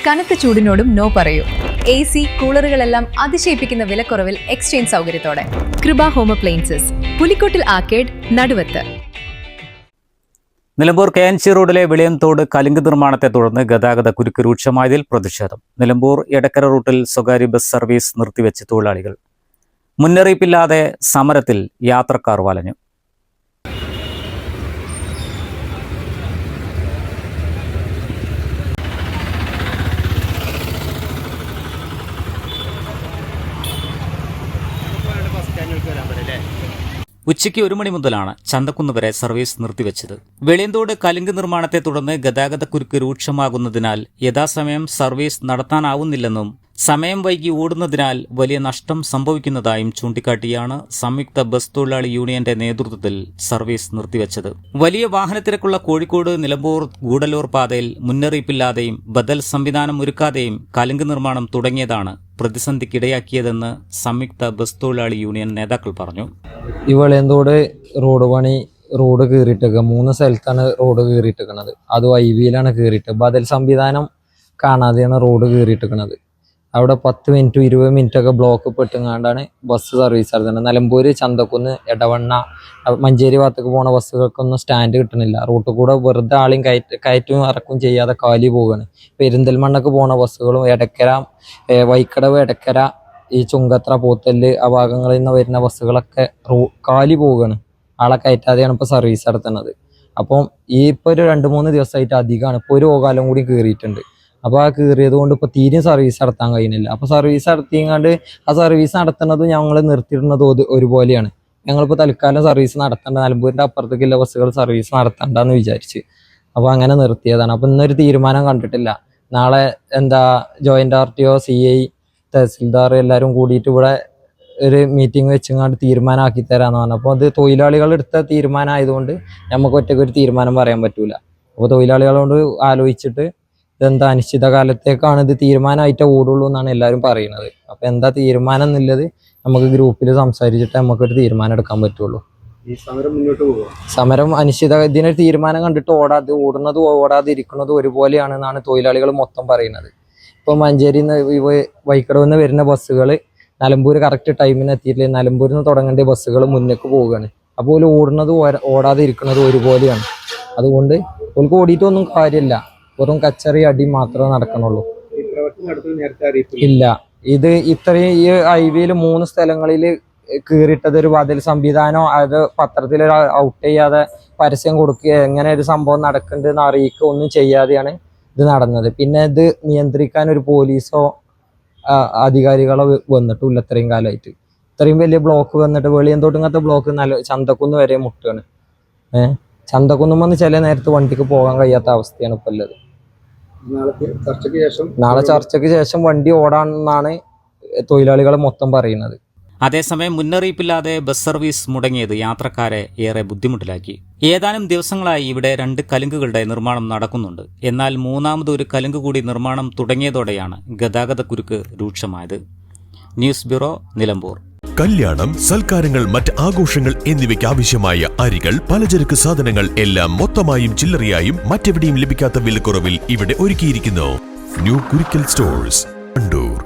കനത്ത ചൂടിനോടും നോ പറയൂ. AC, കൂളറുകളെല്ലാം അതിശയിപ്പിക്കുന്ന വിലക്കുറവിൽ എക്സ്ചേഞ്ച് സൗകര്യത്തോടെ. കൃപ ഹോം അപ്ലയൻസസ്, പുലിക്കോട്ടിൽ ആർക്കേഡ്, നടുവത്ത്. നിലമ്പൂർ KNC റോഡിലെ വിളയംതോട് കലുങ്ക് നിർമ്മാണത്തെ തുടർന്ന് ഗതാഗത കുരുക്ക് രൂക്ഷമായതിൽ പ്രതിഷേധം. നിലമ്പൂർ എടക്കര റൂട്ടിൽ സ്വകാര്യ ബസ് സർവീസ് നിർത്തിവെച്ച് തൊഴിലാളികൾ. മുന്നറിയിപ്പില്ലാതെ സമരത്തിൽ യാത്രക്കാർ വലഞ്ഞു. ഉച്ചയ്ക്ക് 1 മണി മുതലാണ് ചന്തക്കുന്ന് വരെ സർവീസ് നിർത്തിവെച്ചത്. വെളിയന്തോട് കലുങ്ക് നിർമ്മാണത്തെ തുടർന്ന് ഗതാഗത കുരുക്ക് രൂക്ഷമാകുന്നതിനാൽ യഥാസമയം സർവീസ് നടത്താനാവുന്നില്ലെന്നും സമയം വൈകി ഓടുന്നതിനാൽ വലിയ നഷ്ടം സംഭവിക്കുന്നതായും ചൂണ്ടിക്കാട്ടിയാണ് സംയുക്ത ബസ് തൊഴിലാളി യൂണിയന്റെ നേതൃത്വത്തിൽ സർവീസ് നിർത്തിവെച്ചത്. വലിയ വാഹനത്തിരക്കുള്ള കോഴിക്കോട് നിലമ്പൂർ ഗൂഡല്ലൂർ പാതയിൽ മുന്നറിയിപ്പില്ലാതെയും ബദൽ സംവിധാനം ഒരുക്കാതെയും കലുങ്ക് നിർമ്മാണം തുടങ്ങിയതാണ് പ്രതിസന്ധിക്കിടയാക്കിയതെന്ന് സംയുക്ത ബസ് തൊഴിലാളി യൂണിയൻ നേതാക്കൾ പറഞ്ഞു. ഈ വെളിയന്തോട് റോഡ് കീറിയിട്ടേക്കുക 3 സ്ഥലത്താണ് റോഡ് കീറിയിട്ടിരിക്കുന്നത്. അത് IVയിലാണ് കീറിയിട്ട് ബദൽ സംവിധാനം കാണാതെയാണ് റോഡ് കീറിയിട്ടിരിക്കുന്നത്. അവിടെ 10 മിനിറ്റ് 20 മിനിറ്റ് ഒക്കെ ബ്ലോക്ക് പെട്ടുകൊണ്ടാണ് ബസ് സർവീസ് നടത്തുന്നത്. നിലമ്പൂർ, ചന്തക്കുന്ന്, എടവണ്ണ, മഞ്ചേരി ഭാഗത്തേക്ക് പോണ ബസ്സുകൾക്കൊന്നും സ്റ്റാൻഡ് കിട്ടണില്ല. റൂട്ടിൽ കൂടെ വെറുതെ ആളെയും കയറ്റവും ഇറക്കും ചെയ്യാതെ കാലി പോവുകയാണ്. പെരിന്തൽമണ്ണക്ക് പോണ ബസ്സുകളും എടക്കര, വൈക്കടവ്, എടക്കര, ഈ ചുങ്കത്ര, പോത്തല് ആ ഭാഗങ്ങളിൽ നിന്ന് വരുന്ന ബസ്സുകളൊക്കെ കാലി പോവുകയാണ്. ആളെ കയറ്റാതെയാണ് ഇപ്പോൾ സർവീസ് നടത്തുന്നത്. അപ്പം ഇപ്പോൾ ഒരു 2-3 ദിവസമായിട്ട് അധികമാണ്. ഇപ്പോൾ ഒരു ഓകാലം കൂടി കീറിയിട്ടുണ്ട്. അപ്പോൾ ആ കീറിയത് കൊണ്ട് ഇപ്പോൾ തീരെയും സർവീസ് നടത്താൻ കഴിയുന്നില്ല. അപ്പോൾ സർവീസ് നടത്തിയങ്ങാണ്ട് ആ സർവീസ് നടത്തുന്നതും ഞങ്ങൾ നിർത്തിയിടുന്നതും ഒരുപോലെയാണ്. ഞങ്ങളിപ്പോൾ തൽക്കാലം സർവീസ് നടത്തേണ്ട, നിലമ്പൂരിൻ്റെ അപ്പുറത്തേക്കുള്ള ബസ്സുകൾ സർവീസ് നടത്തണ്ടെന്ന് വിചാരിച്ച് അപ്പോൾ അങ്ങനെ നിർത്തിയതാണ്. അപ്പോൾ ഇന്നൊരു തീരുമാനം കണ്ടിട്ടില്ല. നാളെ ജോയിൻ്റ് RTO, CI, തഹസിൽദാർ എല്ലാവരും കൂടിയിട്ട് ഇവിടെ ഒരു മീറ്റിംഗ് വെച്ചങ്ങാണ്ട് തീരുമാനമാക്കി തരാമെന്ന് പറഞ്ഞു. അപ്പോൾ അത് തൊഴിലാളികളെടുത്ത തീരുമാനമായതുകൊണ്ട് നമുക്ക് ഒറ്റയ്ക്ക് ഒരു തീരുമാനം പറയാൻ പറ്റൂല. അപ്പോൾ തൊഴിലാളികളോട് ആലോചിച്ചിട്ട് ഇതെന്താ അനിശ്ചിതകാലത്തേക്കാണ് ഇത് തീരുമാനമായിട്ടേ ഓടുള്ളൂ എന്നാണ് എല്ലാവരും പറയുന്നത്. അപ്പോൾ എന്താ തീരുമാനം എന്നുള്ളത് നമുക്ക് ഗ്രൂപ്പിൽ സംസാരിച്ചിട്ട് നമുക്കൊരു തീരുമാനം എടുക്കാൻ പറ്റുള്ളൂ. ഈ സമരം മുന്നോട്ട് പോകുക, സമരം ഇതിനൊരു തീരുമാനം കണ്ടിട്ട് ഓടുന്നതും ഓടാതിരിക്കുന്നതും ഒരുപോലെയാണെന്നാണ് തൊഴിലാളികൾ മൊത്തം പറയുന്നത്. ഇപ്പോൾ മഞ്ചേരിയിൽ നിന്ന് വൈക്കടവിൽ നിന്ന് വരുന്ന ബസ്സുകൾ നിലമ്പൂർ കറക്റ്റ് ടൈമിന് എത്തിയിട്ടില്ല. നിലമ്പൂരിൽ നിന്ന് തുടങ്ങേണ്ട ബസ്സുകൾ മുന്നേക്ക് പോവുകയാണ്. അപ്പോൾ ഓടുന്നതും ഓടാതിരിക്കുന്നതും ഒരുപോലെയാണ്. അതുകൊണ്ട് ഓൾക്ക് ഓടിയിട്ടൊന്നും കാര്യമില്ല. വെറും കച്ചറി അടി മാത്രമേ നടക്കണുള്ളൂ. ഇല്ല, ഇത് ഇത്രയും ഈ IVയിൽ 3 സ്ഥലങ്ങളിൽ കീറിയിട്ടത് ഒരു ബദൽ സംവിധാനം അത് പത്രത്തിൽ ഔട്ട് ചെയ്യാതെ പരസ്യം കൊടുക്കുക, എങ്ങനെ ഒരു സംഭവം നടക്കുന്നുണ്ടെന്ന് അറിയിക്കുക ഒന്നും ചെയ്യാതെയാണ് ഇത് നടന്നത്. പിന്നെ ഇത് നിയന്ത്രിക്കാൻ ഒരു പോലീസോ അധികാരികളോ വന്നിട്ടില്ല ഇത്രയും കാലമായിട്ട്. ഇത്രയും വലിയ ബ്ലോക്ക് വന്നിട്ട് വെളിയന്തോട്ടുങ്ങത്തെ ബ്ലോക്ക് ചന്തക്കുന്ന് വരെ മുട്ടുകയാണ്. ചന്തക്കുന്നുമെന്ന് ചില നേരത്ത് വണ്ടിക്ക് പോകാൻ കഴിയാത്ത അവസ്ഥയാണ് ഇപ്പോൾ ഉള്ളത്. നാളെ ചർച്ചയ്ക്ക് ശേഷം വണ്ടി ഓടാണെന്നാണ് തൊഴിലാളികൾ മൊത്തം പറയുന്നത്. അതേസമയം മുന്നറിയിപ്പില്ലാതെ ബസ് സർവീസ് മുടങ്ങിയത് യാത്രക്കാരെ ഏറെ ബുദ്ധിമുട്ടിലാക്കി. ഏതാനും ദിവസങ്ങളായി ഇവിടെ 2 കലുങ്കുകളുടെ നിർമ്മാണം നടക്കുന്നുണ്ട്. എന്നാൽ മൂന്നാമതൊരു കലുങ്ക് കൂടി നിർമ്മാണം തുടങ്ങിയതോടെയാണ് ഗതാഗത കുരുക്ക് രൂക്ഷമായത്. News bureau, Nilambur. കല്യാണം, സൽക്കാരങ്ങൾ, മറ്റ് ആഘോഷങ്ങൾ എന്നിവയ്ക്ക് ആവശ്യമായ അരികൾ, പലചരക്ക് സാധനങ്ങൾ എല്ലാം മൊത്തമായും ചില്ലറയായും മറ്റെവിടെയും ലഭിക്കാത്ത വിലക്കുറവിൽ ഇവിടെ ഒരുക്കിയിരിക്കുന്നു. New Kurikkal stores, Kannur.